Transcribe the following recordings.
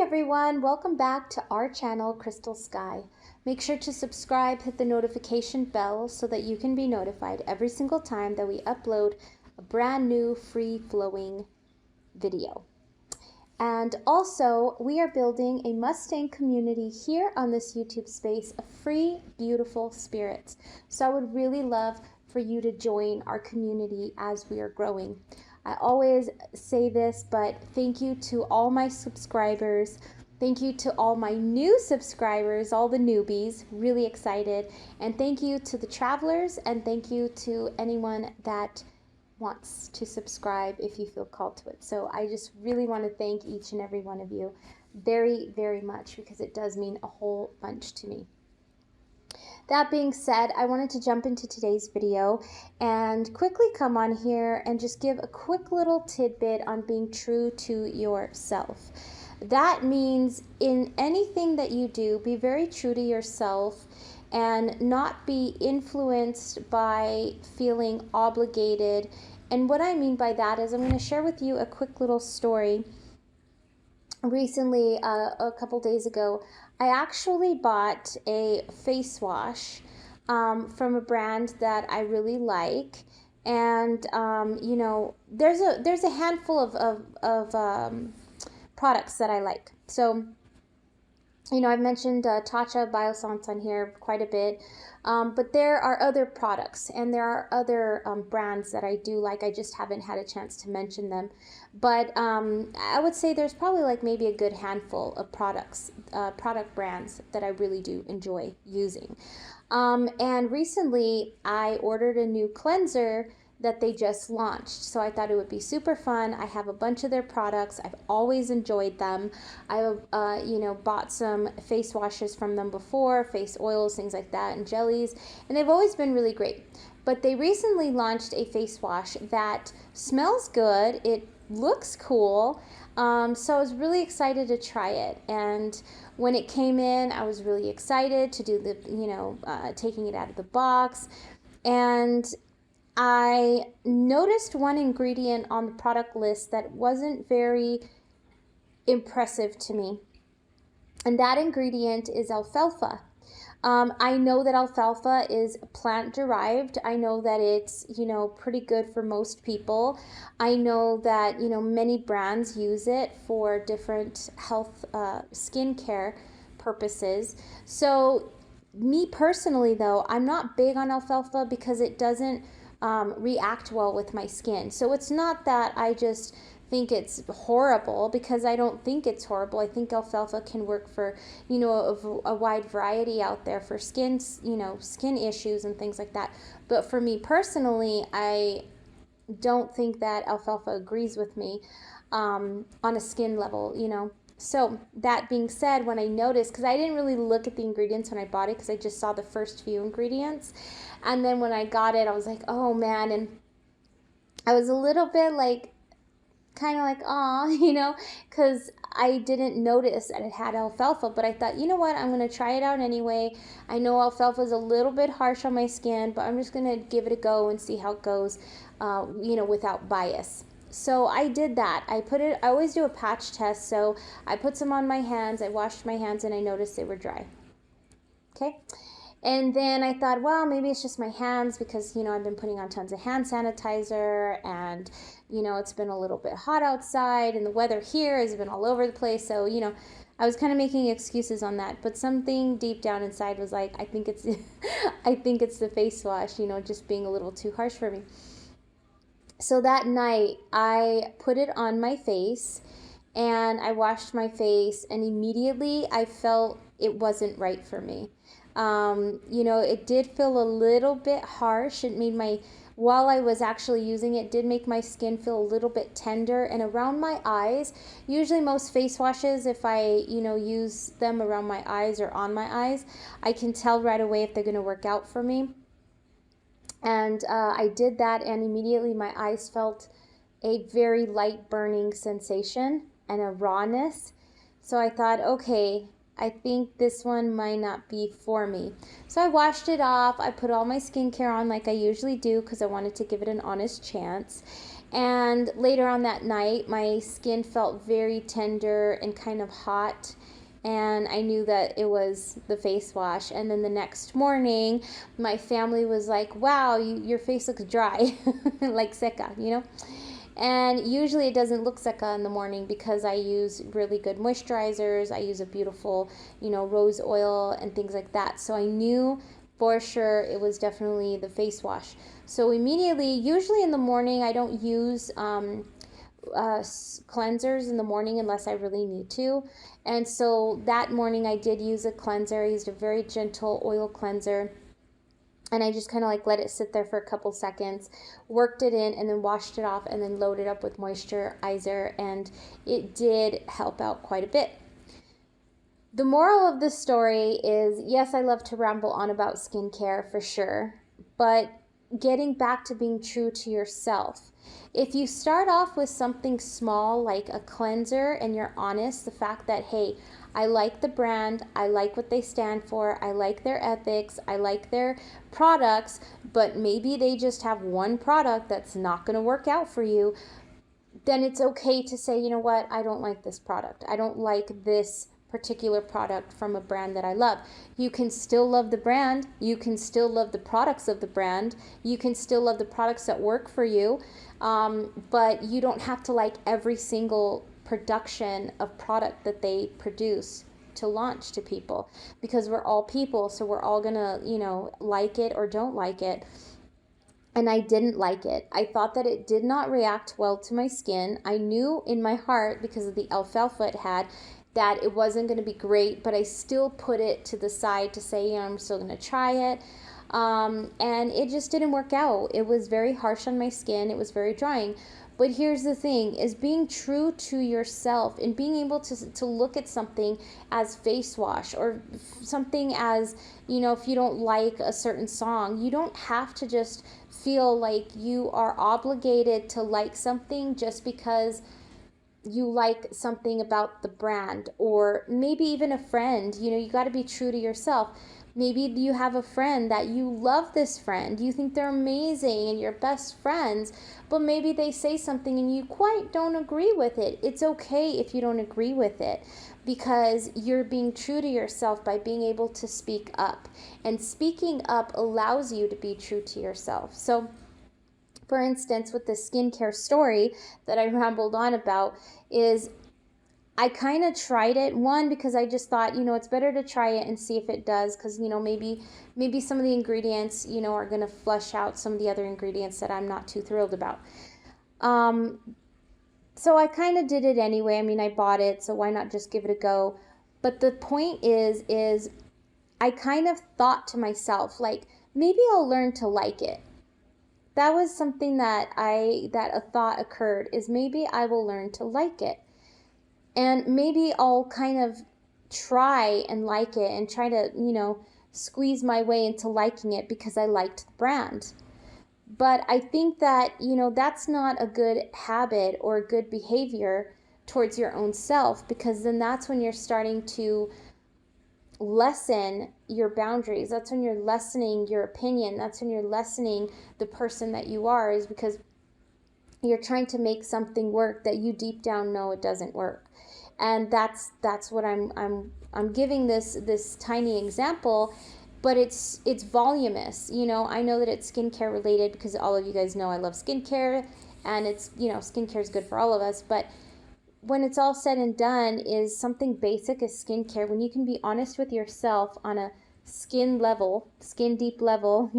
Hey everyone, welcome back to our channel, Crystle Sky. Make sure to subscribe, hit the notification bell so that you can be notified every single time that we upload a brand new free-flowing video. And also, we are building a Mustang community here on this YouTube space of free, beautiful spirits. So I would really love for you to join our community as we are growing. I always say this, but thank you to all my subscribers. Thank you to all my new subscribers, all the newbies, really excited. And thank you to the travelers, and thank you to anyone that wants to subscribe if you feel called to it. So I just really want to thank each and every one of you very, very much, because it does mean a whole bunch to me. That being said, I wanted to jump into today's video and quickly come on here and just give a quick little tidbit on being true to yourself. That means in anything that you do, be very true to yourself and not be influenced by feeling obligated. And what I mean by that is I'm going to share with you a quick little story. Recently, a couple days ago, I actually bought a face wash from a brand that I really like. And, you know, there's a handful of products that I like. So, you know, I've mentioned Tatcha Biossance on here quite a bit, but there are other products and there are other brands that I do like. I just haven't had a chance to mention them. But I would say there's probably like maybe a good handful of products, product brands that I really do enjoy using. And recently I ordered a new cleanser that they just launched. So I thought it would be super fun. I have a bunch of their products. I've always enjoyed them. I've, you know, bought some face washes from them before, face oils, things like that, and jellies, and they've always been really great. But they recently launched a face wash that smells good. It looks cool. So I was really excited to try it. And when it came in, I was really excited to do the, you know, taking it out of the box. And I noticed one ingredient on the product list that wasn't very impressive to me, and that ingredient is alfalfa. I know that alfalfa is plant-derived. I know that it's, you know, pretty good for most people. I know that, you know, many brands use it for different health, skincare purposes. So me personally, though, I'm not big on alfalfa because it doesn't react well with my skin. So it's not that I just think it's horrible, because I don't think it's horrible. I think alfalfa can work for, you know, a wide variety out there for skin, you know, skin issues and things like that. But for me personally, I don't think that alfalfa agrees with me on a skin level, you know. So that being said, when I noticed, because I didn't really look at the ingredients when I bought it, because I just saw the first few ingredients, and then when I got it, I was like, oh man, and I was a little bit like, kind of like, aw, you know, because I didn't notice that it had alfalfa, but I thought, you know what, I'm going to try it out anyway. I know alfalfa is a little bit harsh on my skin, but I'm just going to give it a go and see how it goes, you know, without bias. So I did that. I always do a patch test, so I put some on my hands, I washed my hands, and I noticed they were dry. Okay? And then I thought, well, maybe it's just my hands, because, you know, I've been putting on tons of hand sanitizer, and, you know, it's been a little bit hot outside, and the weather here has been all over the place. So, you know, I was kind of making excuses on that, but something deep down inside was like, I think it's, I think it's the face wash, you know, just being a little too harsh for me. So that night I put it on my face and I washed my face, and immediately I felt it wasn't right for me. You know, it did feel a little bit harsh. It made while I was actually using it, did make my skin feel a little bit tender, and around my eyes. Usually most face washes, if I, you know, use them around my eyes or on my eyes, I can tell right away if they're going to work out for me. And I did that, and immediately my eyes felt a very light burning sensation and a rawness. So I thought, okay, I think this one might not be for me. So I washed it off. I put all my skincare on like I usually do, because I wanted to give it an honest chance. And later on that night, my skin felt very tender and kind of hot. And I knew that it was the face wash. And then the next morning, my family was like, wow, your face looks dry, like seca, you know? And usually it doesn't look seca in the morning because I use really good moisturizers. I use a beautiful, rose oil and things like that. So I knew for sure it was definitely the face wash. So immediately, usually in the morning, I don't use cleansers in the morning unless I really need to. And so that morning I did use a cleanser. I used a very gentle oil cleanser. And I just kind of like let it sit there for a couple seconds, worked it in, and then washed it off, and then loaded up with moisturizer. And it did help out quite a bit. The moral of this story is, yes, I love to ramble on about skincare for sure, but getting back to being true to yourself. If you start off with something small like a cleanser and you're honest, the fact that, hey, I like the brand, I like what they stand for, I like their ethics, I like their products, but maybe they just have one product that's not going to work out for you, then it's okay to say, you know what, I don't like this product. I don't like this particular product from a brand that I love. You can still love the brand. You can still love the products of the brand. You can still love the products that work for you. But you don't have to like every single production of product that they produce to launch to people, because we're all people. So we're all gonna, like it or don't like it. And I didn't like it. I thought that it did not react well to my skin. I knew in my heart, because of the alfalfa it had, that it wasn't going to be great, but I still put it to the side to say, I'm still going to try it. And it just didn't work out. It was very harsh on my skin. It was very drying. But here's the thing, is being true to yourself and being able to look at something as face wash, or something as, if you don't like a certain song, you don't have to just feel like you are obligated to like something just because you like something about the brand, or maybe even a friend. You got to be true to yourself. Maybe you have a friend that you love, this friend, you think they're amazing and you're best friends, but maybe they say something and you quite don't agree with it. It's okay if you don't agree with it, because you're being true to yourself by being able to speak up, and speaking up allows you to be true to yourself. So for instance, with the skincare story that I rambled on about, is I kind of tried it, one, because I just thought, it's better to try it and see if it does, because, maybe some of the ingredients, are going to flush out some of the other ingredients that I'm not too thrilled about. So I kind of did it anyway. I mean, I bought it, so why not just give it a go? But the point is I kind of thought to myself, like, maybe I'll learn to like it. That was something that a thought occurred, is maybe I will learn to like it. And maybe I'll kind of try and like it, and try to, squeeze my way into liking it because I liked the brand. But I think that, that's not a good habit or a good behavior towards your own self, because then that's when you're starting to lessen your boundaries. That's when you're lessening your opinion. That's when you're lessening the person that you are, is because you're trying to make something work that you deep down know it doesn't work. And that's what I'm giving this tiny example, but it's voluminous. I know that it's skincare related, because all of you guys know I love skincare, and it's, skincare is good for all of us. But when it's all said and done, is something basic as skincare, when you can be honest with yourself on a skin deep level,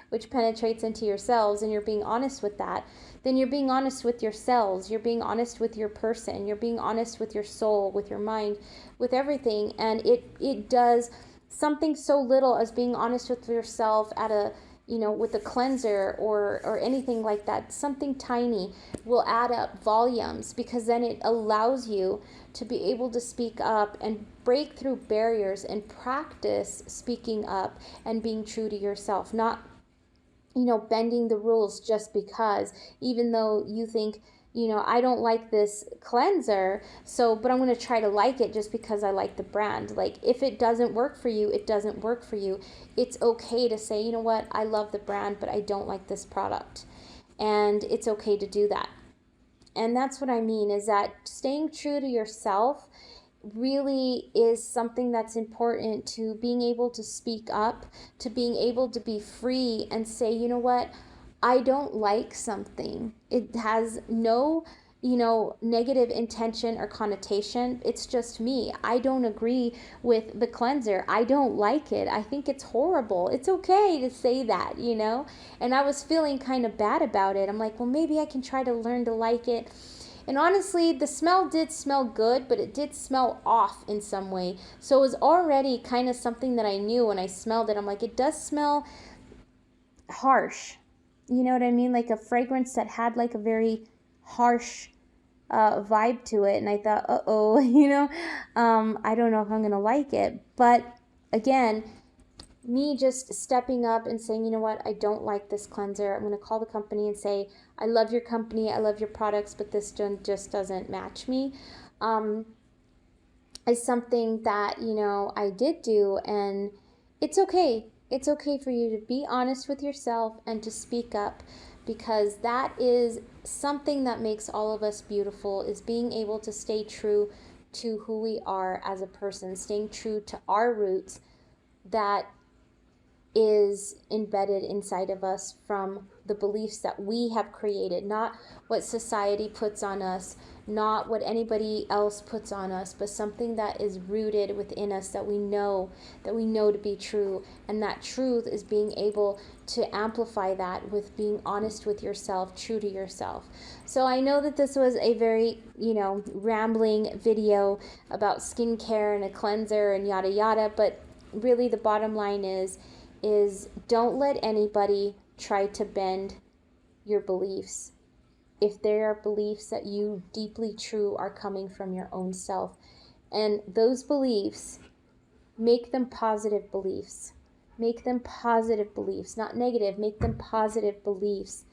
which penetrates into your cells, and you're being honest with that, then you're being honest with your cells, you're being honest with your person, you're being honest with your soul, with your mind, with everything. And it does something so little as being honest with yourself at a, with a cleanser or anything like that. Something tiny will add up volumes, because then it allows you to be able to speak up and break through barriers and practice speaking up and being true to yourself, not, bending the rules just because, even though you think, I don't like this cleanser, but I'm going to try to like it just because I like the brand. Like, if it doesn't work for you, it doesn't work for you. It's okay to say, you know what, I love the brand, but I don't like this product. and it's okay to do that. And that's what I mean, is that staying true to yourself really is something that's important to being able to speak up, to being able to be free and say, you know what, I don't like something. It has no, negative intention or connotation. It's just me. I don't agree with the cleanser. I don't like it. I think it's horrible. It's okay to say that, And I was feeling kind of bad about it. I'm like, well, maybe I can try to learn to like it. And honestly, the smell did smell good, but it did smell off in some way. So it was already kind of something that I knew when I smelled it. I'm like, it does smell harsh. You know what I mean? Like a fragrance that had like a very harsh vibe to it. And I thought, uh-oh, I don't know if I'm going to like it. But again, me just stepping up and saying, you know what, I don't like this cleanser. I'm going to call the company and say, I love your company, I love your products, but this just doesn't match me, is something that, I did do. And it's okay. It's okay for you to be honest with yourself and to speak up, because that is something that makes all of us beautiful, is being able to stay true to who we are as a person, staying true to our roots that is embedded inside of us from the beliefs that we have created, not what society puts on us, not what anybody else puts on us, but something that is rooted within us that we know to be true. And that truth is being able to amplify that with being honest with yourself, true to yourself. So I know that this was a very, rambling video about skincare and a cleanser and yada yada, but really the bottom line is don't let anybody try to bend your beliefs. If there are beliefs that you deeply true are coming from your own self, and those beliefs, make them positive beliefs. Make them positive beliefs, not negative. Make them positive beliefs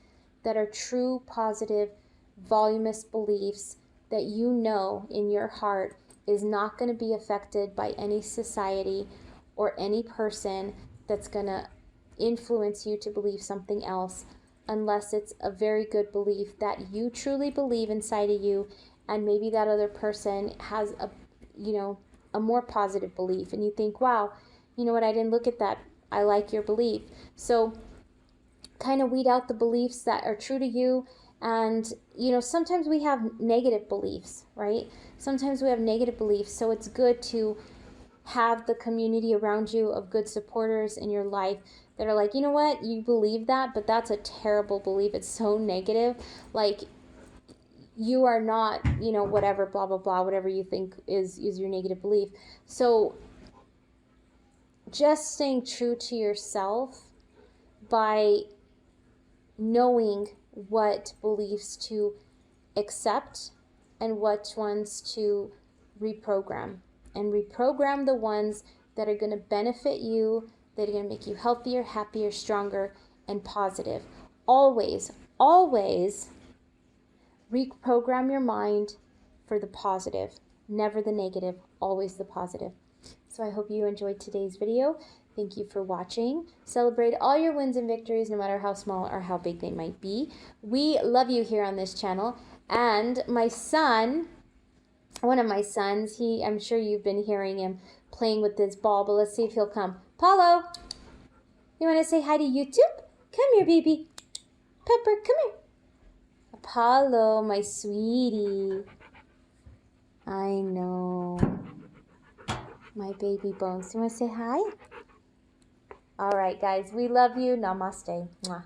that are true, positive, voluminous beliefs that you know in your heart is not going to be affected by any society or any person that's going to influence you to believe something else, unless it's a very good belief that you truly believe inside of you, and maybe that other person has a more positive belief, and you think, wow, you know what, I didn't look at that. I like your belief. So kind of weed out the beliefs that are true to you. And sometimes we have negative beliefs, right? Sometimes we have negative beliefs, so it's good to have the community around you of good supporters in your life that are like, you know what, you believe that, but that's a terrible belief. It's so negative. Like, you are not, whatever, blah, blah, blah, whatever you think is your negative belief. So just staying true to yourself by knowing what beliefs to accept and what ones to reprogram. And reprogram the ones that are going to benefit you, that are going to make you healthier, happier, stronger, and positive. Always, always reprogram your mind for the positive, never the negative, always the positive. So I hope you enjoyed today's video. Thank you for watching. Celebrate all your wins and victories, no matter how small or how big they might be. We love you here on this channel. And my son, one of my sons, I'm sure you've been hearing him playing with this ball, but let's see if he'll come. Paulo, you want to say hi to YouTube? Come here, baby. Pepper, come here. Apollo, my sweetie. I know. My baby bones. You want to say hi? All right, guys. We love you. Namaste. Mwah.